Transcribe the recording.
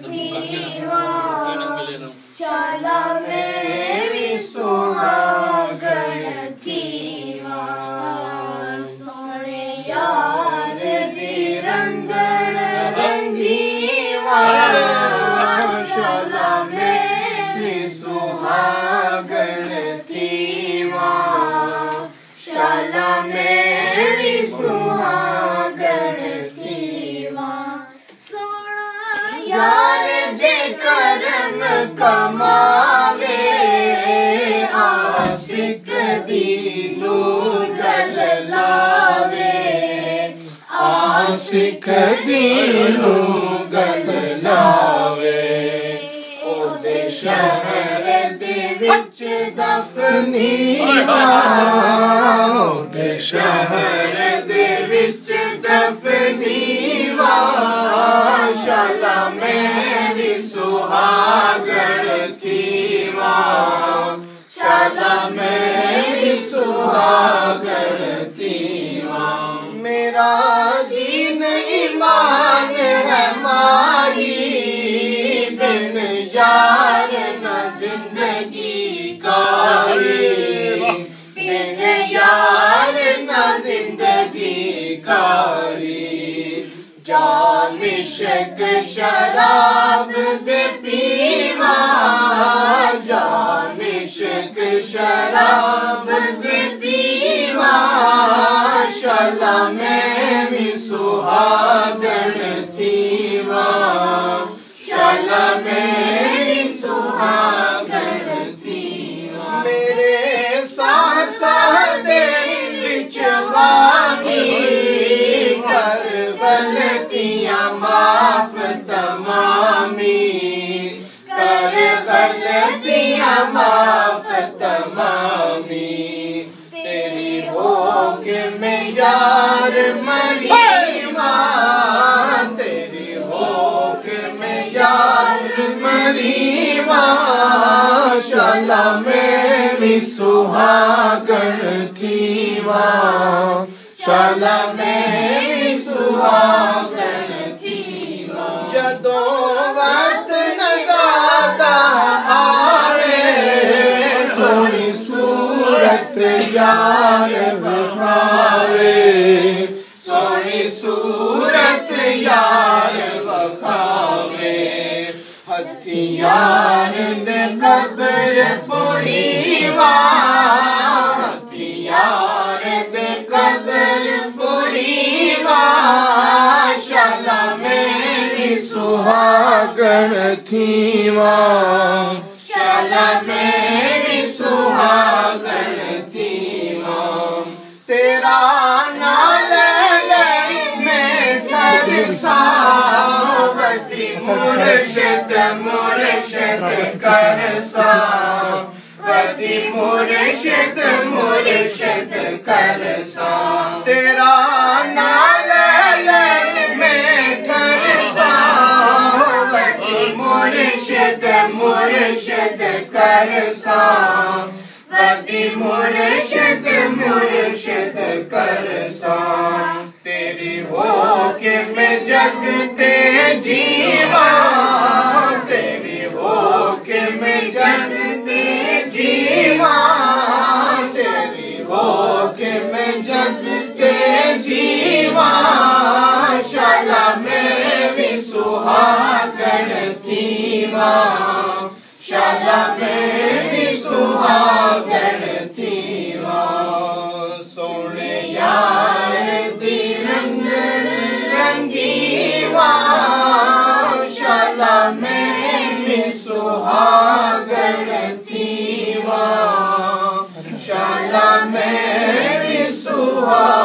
थीवा शाला मेरी सुहागण थीवा सोने यार दी रंगण रंगीवा शाला मेरी सुहागण थीवा शाला मेरी सुहागण थीवा सोना यार जे करम कमावे आशिक दीनू गल लावे आशिक दीनू गल लावे ओदे शहर दे विच दफनीवा ओदे शहर दे विच दफनीवा शाला मेरी सुहागण थीवा शाला मेरी सुहागण थीवा मेरा दीन ईमान है माही बिन यार न जिंदगी कारी बिन यार न जिंदगी कारी जाम इश्क शराब दे पीवा जाम इश्क शराब दे पीवा शाला मेरी सुहागण थीवा शाला मेरी सुहागण थीवा मेरे सासा दे विच गामी कर गलतियां माफ तमामी कर गलतियां माफ तमामी तेरी होके मैं यार मरीवा तेरी होके मैं यार मरीवा शाला मेरी सुहागण थीवा शाला मेरी सुहागण थीवा जदों वक्त नज़ादा आवे सोनी सूरत यार वखावे सोनी सूरत यार वखावे हथियार दे कब्र पुरीवा हथियार दे कब्र पुरीवा शाला मेरी सुहागण थीवा शाला मेरी सुहागण थीवा तेरा नाल मैं ठरसावती मुर्शिद मुर्शिद करसा वती मुर्शिद मुर्शिद करसा तेरा नाल मैं ठरसावती मुर्शिद मुर्शिद करसा वती मुर्शिद मुर्शिद करसा तेरी होके मैं जगते जीवा तेरी होके मैं जगते जीवा तेरी होके मैं जगते जीवा शाला मेरी सुहागण थीवा शाला मेरी सुहागण थीवा सोने यार दी रंगण रंगीवा शाला मेरी सुहागण थीवा शाला मेरी सुहागण